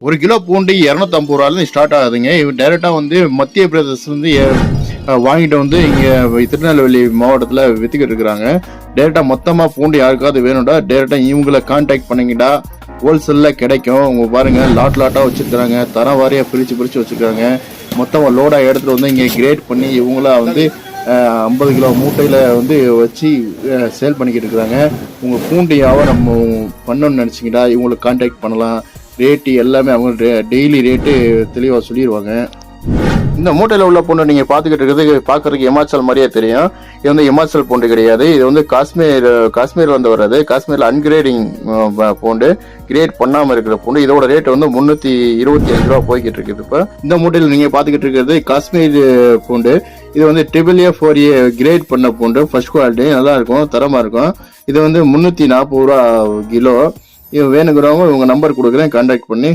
1 kilo பூண்டு 250 ரூபாயிலிருந்து start ஆகுதுங்க. இவன் டைரெக்டா வந்து மத்திய பிரதேசத்துலேருந்து வாங்கிட்டு வந்து இங்கே திருநெல்வேலி மாவட்டத்தில் வித்துக்கிட்டு இருக்கிறாங்க. டைரெக்டா மொத்தமாக பூண்டு யாருக்காவது வேணும்டா டைரெக்டா இவங்களை கான்டாக்ட் பண்ணிக்கிட்டா ஹோல்சேலில் கிடைக்கும். உங்க பாருங்க லாட்டாக வச்சுருக்காங்க, தரம் வாரியாக பிரித்து வச்சுருக்காங்க. மொத்தமாக லோடாக எடுத்துகிட்டு வந்து இங்கே கிரேட் பண்ணி இவங்களா வந்து 50 கிலோ மூட்டையில் வந்து வச்சு சேல் பண்ணிக்கிட்டு இருக்கிறாங்க. உங்கள் பூண்டு வியாபாரம் பண்ணணும்னு நினச்சிக்கிட்டா இவங்களுக்கு கான்டாக்ட் பண்ணலாம். ரேட்டு எல்லாமே அவங்க டெய்லி ரேட்டு தெளிவாக சொல்லிடுவாங்க. இந்த மூட்டையில் உள்ள பூண்டு நீங்கள் பார்த்துக்கிட்டு இருக்கிறது பார்க்குறதுக்கு இமாச்சல் மாதிரியே தெரியும். இது வந்து இமாச்சல் பூண்டு கிடையாது. இது வந்து காஷ்மீர் வந்து வர்றது. காஷ்மீரில் அன்கிரேடிங் பூண்டு, கிரேட் பண்ணாமல் இருக்கிற பூண்டு. இதோட ரேட் வந்து 325 ரூபா போய்கிட்டு இருக்குது. இப்போ இந்த மூட்டையில் நீங்கள் பார்த்துக்கிட்டு இருக்கிறது காஷ்மீர் பூண்டு. இது வந்து AAA4A கிரேட் பண்ண பூண்டு, ஃபர்ஸ்ட் குவாலிட்டி, நல்லா இருக்கும், தரமாக இருக்கும். இது வந்து 340 ரூபா கிலோ. இது வேணுங்கிறவங்க உங்கள் நம்பர் கொடுக்குறேன், கான்டாக்ட் பண்ணி